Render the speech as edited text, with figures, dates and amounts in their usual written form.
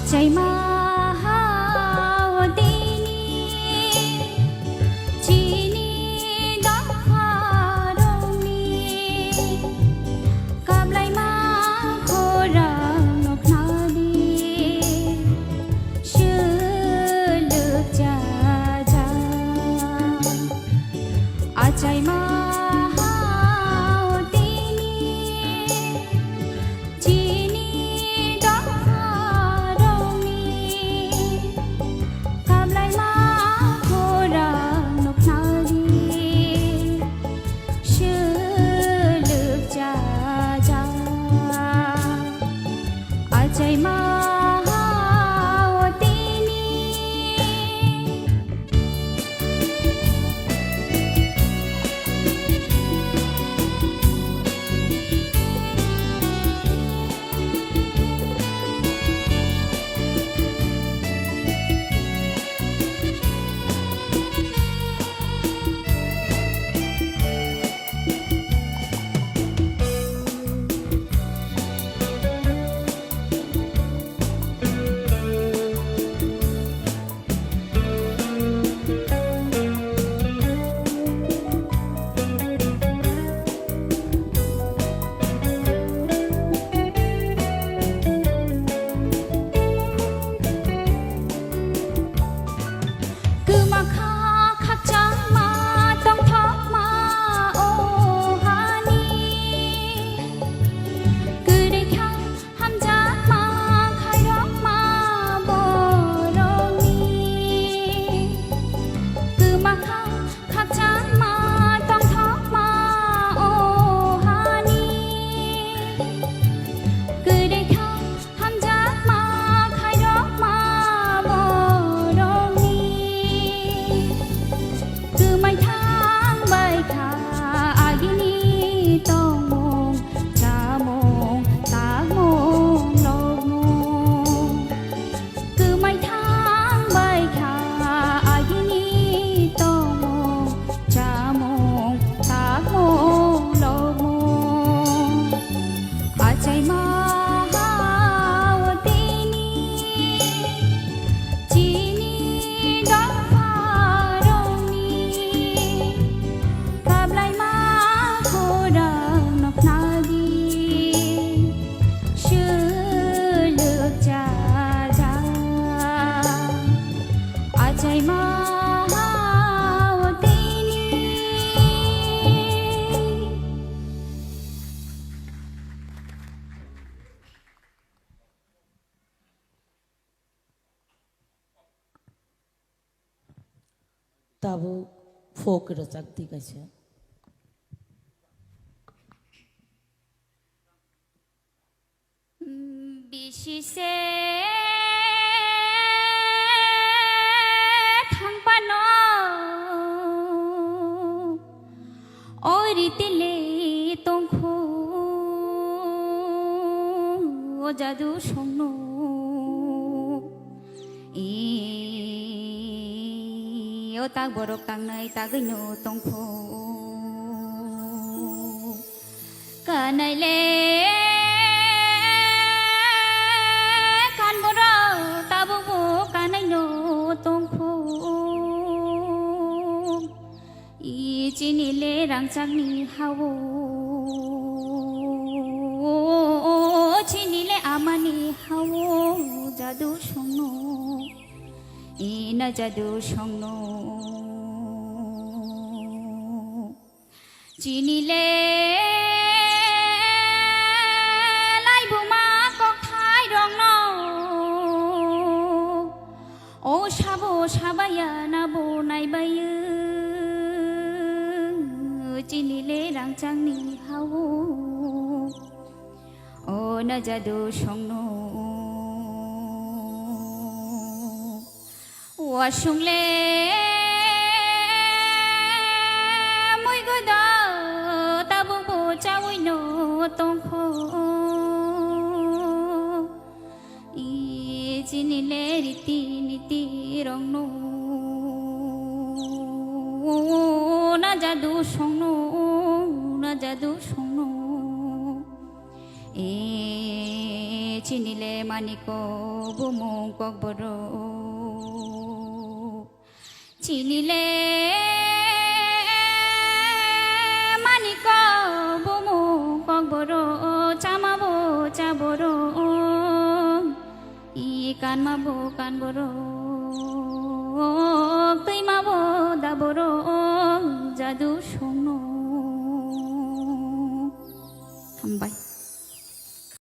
আচাই মা তাবো ফোক রচাক দিক আছে বিশিসে থাংপানো ওরিতিলে তংখো ও জাদু সংনো tak borok tang nai ta gino tongkho kanai le kan borok ta bo kanai no tongkho I chini le rangchak ni hawo chini le amani hawo jadu songno ina jadu songno চিনিলে লাইবুমা কখাই রং ও সাবো সাবায়া নাবো নাইবায়ু চিনিলে রাংচাংনি হাও ও না জাদু সংনো ওয়াসুংলে tongkho I jinile riti niti rongno na jadu songno e চিনিলে মানিক বুমু ককবর চিনিলে মানিক বুমু ককবর চামাবো চাবর ই কানমাবো কানবর কইমাবো দাবর জাদু শোনো